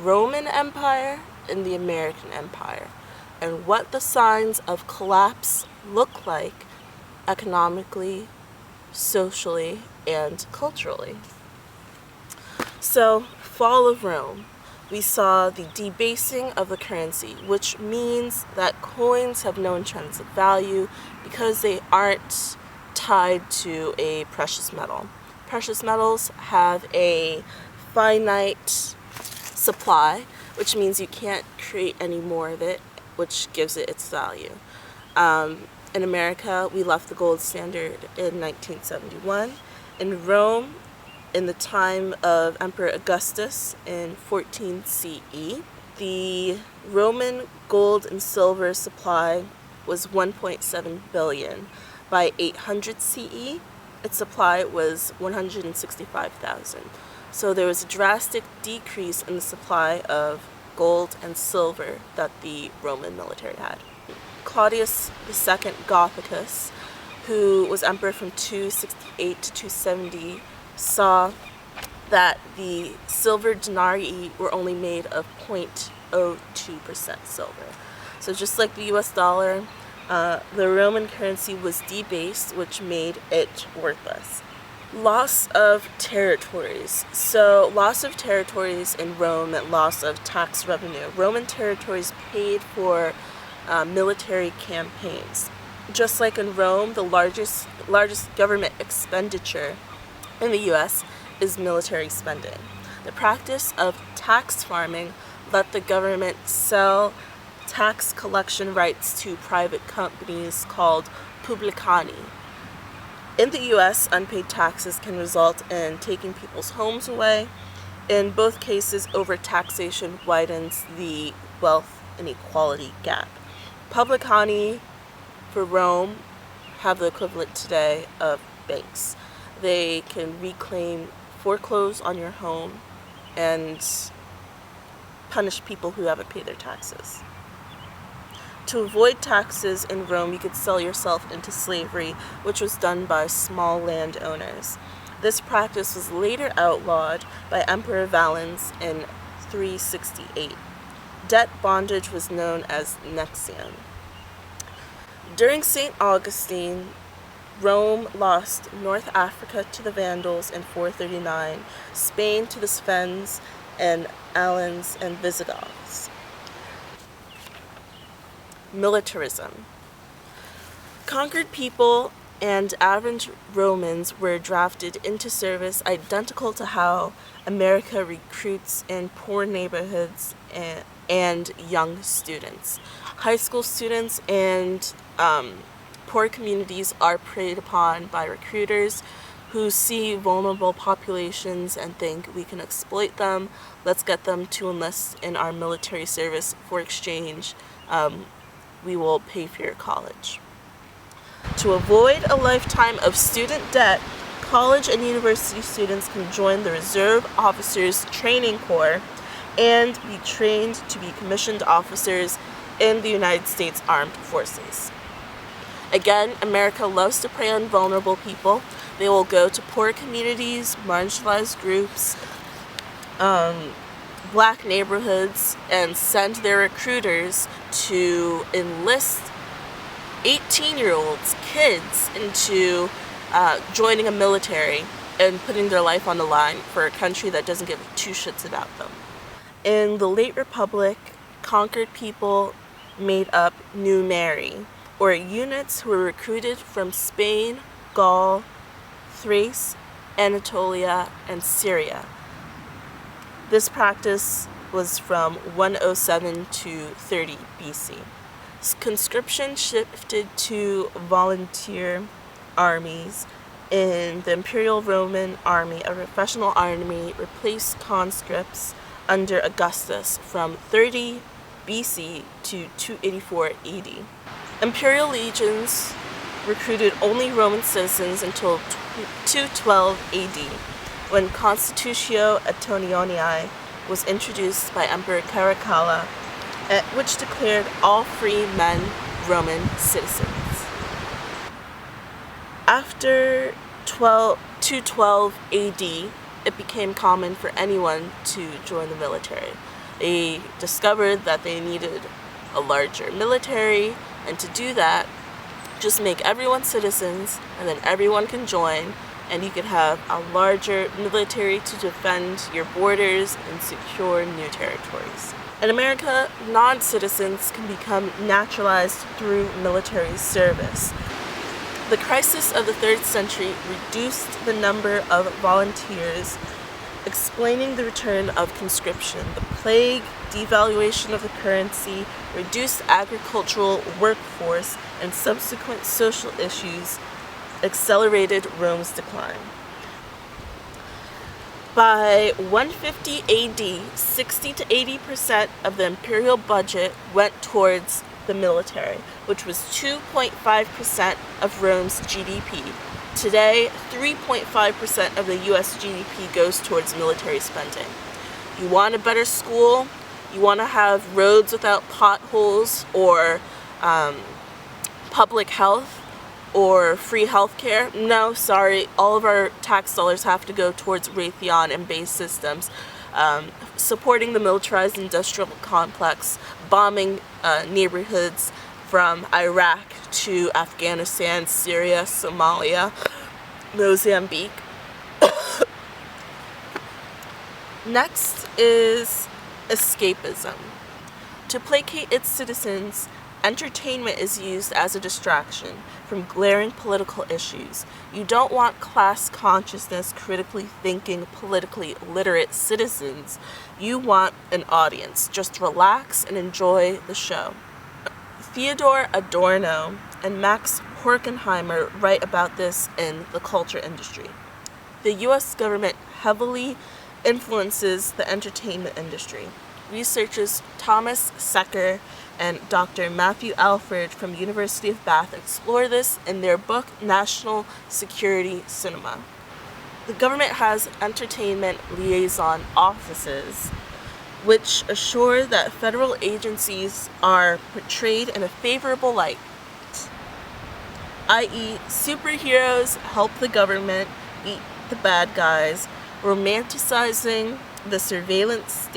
Roman Empire and the American Empire, and what the signs of collapse look like economically, socially, and culturally. So, fall of Rome. We saw the debasing of the currency, which means that coins have no intrinsic value because they aren't tied to a precious metal. Precious metals have a finite supply, which means you can't create any more of it, which gives it its value. In America, we left the gold standard in 1971. In Rome, in the time of Emperor Augustus in 14 CE, the Roman gold and silver supply was 1.7 billion. By 800 CE, its supply was 165,000. So there was a drastic decrease in the supply of gold and silver that the Roman military had. Claudius II Gothicus, who was emperor from 268 to 270, saw that the silver denarii were only made of 0.02% silver. So just like the US dollar, the Roman currency was debased, which made it worthless. Loss of territories. So loss of territories in Rome meant loss of tax revenue. Roman territories paid for military campaigns. Just like in Rome, the largest government expenditure in the US is military spending. The practice of tax farming let the government sell tax collection rights to private companies called publicani. In the US, unpaid taxes can result in taking people's homes away. In both cases, overtaxation widens the wealth inequality gap. Publicani for Rome have the equivalent today of banks. They can reclaim, foreclose on your home, and punish people who haven't paid their taxes. To avoid taxes in Rome, you could sell yourself into slavery, which was done by small landowners. This practice was later outlawed by Emperor Valens in 368. Debt bondage was known as nexium. During St. Augustine, Rome lost North Africa to the Vandals in 439, Spain to the Svens and Alans and Visigoths. Militarism. Conquered people and average Romans were drafted into service identical to how America recruits in poor neighborhoods and young students. High school students and poor communities are preyed upon by recruiters who see vulnerable populations and think we can exploit them. Let's get them to enlist in our military service for exchange. We will pay for your college. To avoid a lifetime of student debt, college and university students can join the Reserve Officers Training Corps and be trained to be commissioned officers in the United States Armed Forces. Again, America loves to prey on vulnerable people. They will go to poor communities, marginalized groups, black neighborhoods, and send their recruiters to enlist 18-year-olds, kids, into joining a military and putting their life on the line for a country that doesn't give two shits about them. In the late Republic, conquered people made up numeri, or units who were recruited from Spain, Gaul, Thrace, Anatolia, and Syria. This practice was from 107 to 30 BC. Conscription shifted to volunteer armies. In the Imperial Roman Army, a professional army replaced conscripts under Augustus from 30 BC to 284 AD. Imperial legions recruited only Roman citizens until 212 AD, when Constitutio Antonii was introduced by Emperor Caracalla, which declared all free men Roman citizens. After 212 AD, it became common for anyone to join the military. They discovered that they needed a larger military, and to do that, just make everyone citizens, and then everyone can join, and you could have a larger military to defend your borders and secure new territories. In America, non-citizens can become naturalized through military service. The crisis of the 3rd century reduced the number of volunteers, explaining the return of conscription. The plague, devaluation of the currency, reduced agricultural workforce, and subsequent social issues accelerated Rome's decline. By 150 AD, 60 to 80% of the imperial budget went towards the military, which was 2.5% of Rome's GDP. Today, 3.5% of the US GDP goes towards military spending. You want a better school? You want to have roads without potholes, or public health, or free healthcare? No, sorry. All of our tax dollars have to go towards Raytheon and base systems, supporting the militarized industrial complex, bombing neighborhoods from Iraq to Afghanistan, Syria, Somalia, Mozambique. Next is escapism. To placate its citizens, entertainment is used as a distraction from glaring political issues. You don't want class consciousness, critically thinking, politically literate citizens. You want an audience. Just relax and enjoy the show. Theodor Adorno and Max Horkheimer write about this in the culture industry. The US government heavily influences the entertainment industry. Researchers Thomas Secker and Dr. Matthew Alford from University of Bath explore this in their book National Security Cinema. The government has entertainment liaison offices which assure that federal agencies are portrayed in a favorable light, i.e., superheroes help the government beat the bad guys, romanticizing the surveillance state